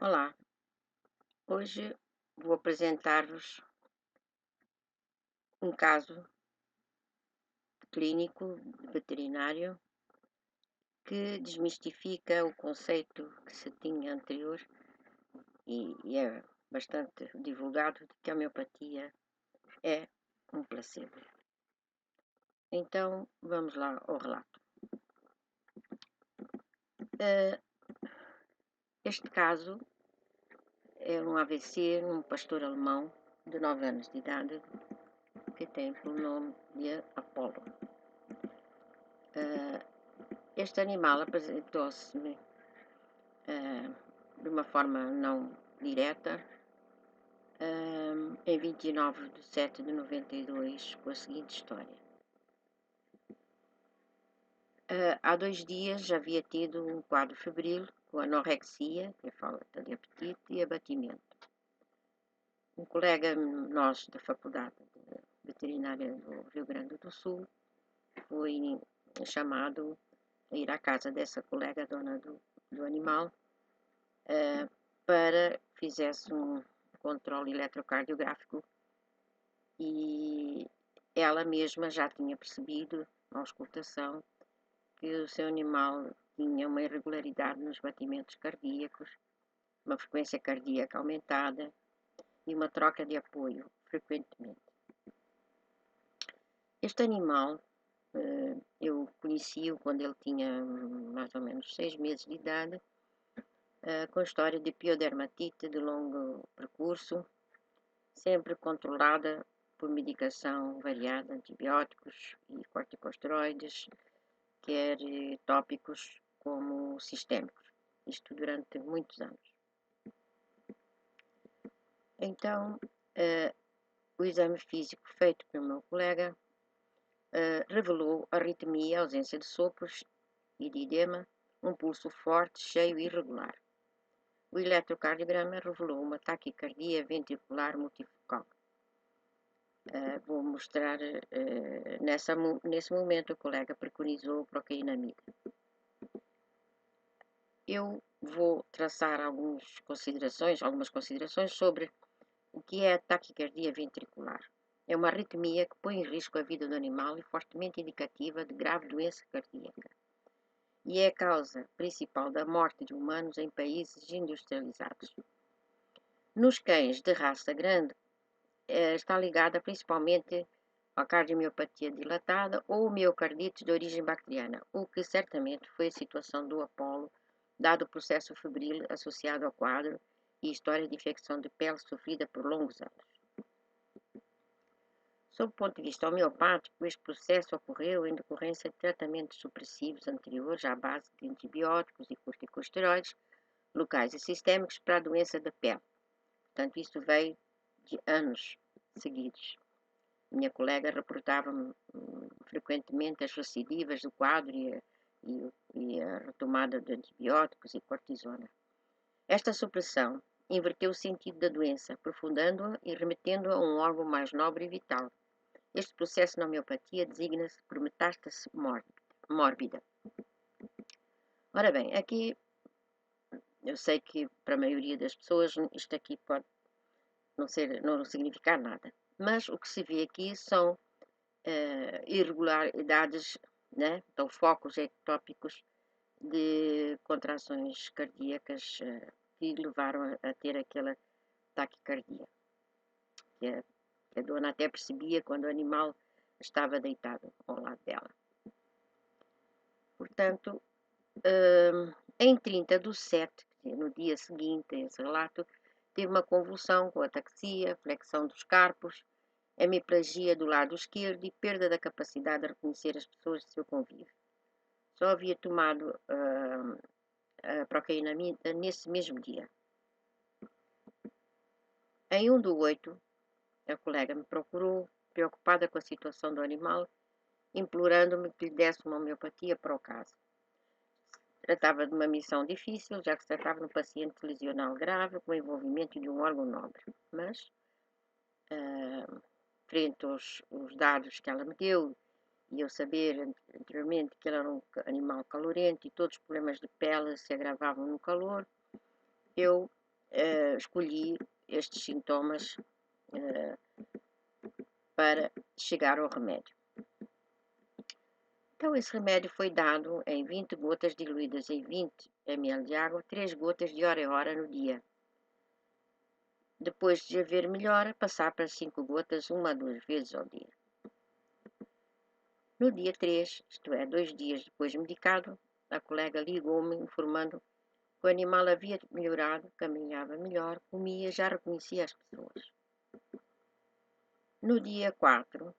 Olá, hoje vou apresentar-vos um caso clínico veterinário que desmistifica o conceito que se tinha anterior e é bastante divulgado de que a homeopatia é um placebo. Então, vamos lá ao relato. Este caso é um AVC num pastor alemão de 9 anos de idade que tem pelo nome de Apollo. Este animal apresentou-se-me de uma forma não direta em 29 de 7 de 92 com a seguinte história. Há 2 dias já havia tido um quadro febril com anorexia, que é falta de apetite e abatimento. Um colega nosso da Faculdade de Veterinária do Rio Grande do Sul foi chamado a ir à casa dessa colega dona do animal para que fizesse um controle eletrocardiográfico e ela mesma já tinha percebido, na auscultação, que o seu animal tinha uma irregularidade nos batimentos cardíacos, uma frequência cardíaca aumentada e uma troca de apoio frequentemente. Este animal, eu conheci-o quando ele tinha mais ou menos 6 meses de idade, com história de piodermatite de longo percurso, sempre controlada por medicação variada, antibióticos e corticosteroides, quer tópicos como sistémicos, isto durante muitos anos. Então, o exame físico feito pelo meu colega revelou arritmia, ausência de sopros e de edema, um pulso forte, cheio e irregular. O eletrocardiograma revelou uma taquicardia ventricular multifocal. Vou mostrar, nesse momento o colega preconizou procainamida. Eu vou traçar algumas considerações sobre o que é a taquicardia ventricular. É uma arritmia que põe em risco a vida do animal e fortemente indicativa de grave doença cardíaca. E é a causa principal da morte de humanos em países industrializados. Nos cães de raça grande, está ligada principalmente à cardiomiopatia dilatada ou miocardite de origem bacteriana, o que certamente foi a situação do Apollo, dado o processo febril associado ao quadro e história de infecção de pele sofrida por longos anos. Sob o ponto de vista homeopático, este processo ocorreu em decorrência de tratamentos supressivos anteriores à base de antibióticos e corticosteroides locais e sistémicos para a doença da pele. Portanto, isto veio de anos seguidos. Minha colega reportava-me frequentemente as recidivas do quadro e a retomada de antibióticos e cortisona. Esta supressão inverteu o sentido da doença, aprofundando-a e remetendo-a a um órgão mais nobre e vital. Este processo na homeopatia designa-se por metástase mórbida. Ora bem, aqui eu sei que para a maioria das pessoas isto aqui pode não significar nada, mas o que se vê aqui são irregularidades, né? Então focos ectópicos de contrações cardíacas que levaram a ter aquela taquicardia, que a dona até percebia quando o animal estava deitado ao lado dela. Portanto, em 30/7, no dia seguinte a esse relato, teve uma convulsão com ataxia, flexão dos carpos, hemiplegia do lado esquerdo e perda da capacidade de reconhecer as pessoas de seu convívio. Só havia tomado a procainamida nesse mesmo dia. Em 1/8, a colega me procurou, preocupada com a situação do animal, implorando-me que lhe desse uma homeopatia para o caso. Tratava de uma missão difícil, já que se tratava de um paciente lesional grave com o envolvimento de um órgão nobre. Mas, frente aos dados que ela me deu, e eu saber anteriormente que ele era um animal calorento e todos os problemas de pele se agravavam no calor, eu escolhi estes sintomas para chegar ao remédio. Então, esse remédio foi dado em 20 gotas diluídas em 20 ml de água, 3 gotas de hora em hora no dia. Depois de haver melhora, passar para 5 gotas 1 a 2 vezes ao dia. No dia 3, isto é, 2 dias depois de medicado, a colega ligou-me informando que o animal havia melhorado, caminhava melhor, comia, já reconhecia as pessoas. No dia 4,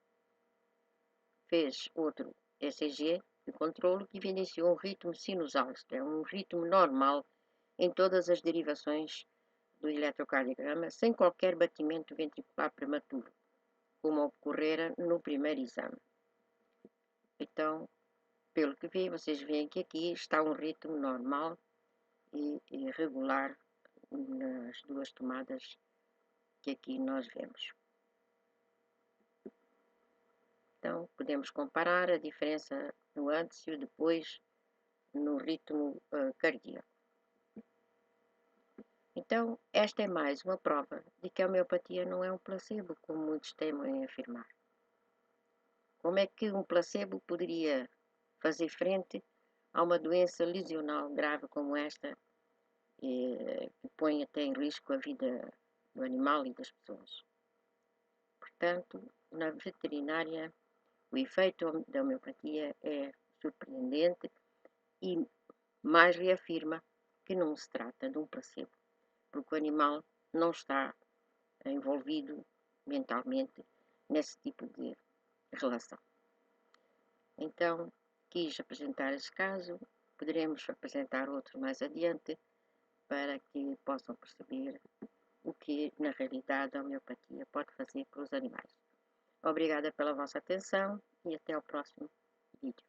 fez outro ECG de controlo que evidenciou um ritmo sinusal, isto é, um ritmo normal em todas as derivações do eletrocardiograma, sem qualquer batimento ventricular prematuro, como ocorrera no primeiro exame. Então, pelo que vê, vocês veem que aqui está um ritmo normal e regular nas duas tomadas que aqui nós vemos. Então, podemos comparar a diferença no antes e o depois no ritmo cardíaco. Então, esta é mais uma prova de que a homeopatia não é um placebo, como muitos temem em afirmar. Como é que um placebo poderia fazer frente a uma doença lesional grave como esta, que põe até em risco a vida do animal e das pessoas? Portanto, na veterinária, o efeito da homeopatia é surpreendente e mais reafirma que não se trata de um placebo, porque o animal não está envolvido mentalmente nesse tipo de relação. Então, quis apresentar esse caso, poderemos apresentar outro mais adiante para que possam perceber o que, na realidade, a homeopatia pode fazer para os animais. Obrigada pela vossa atenção e até ao próximo vídeo.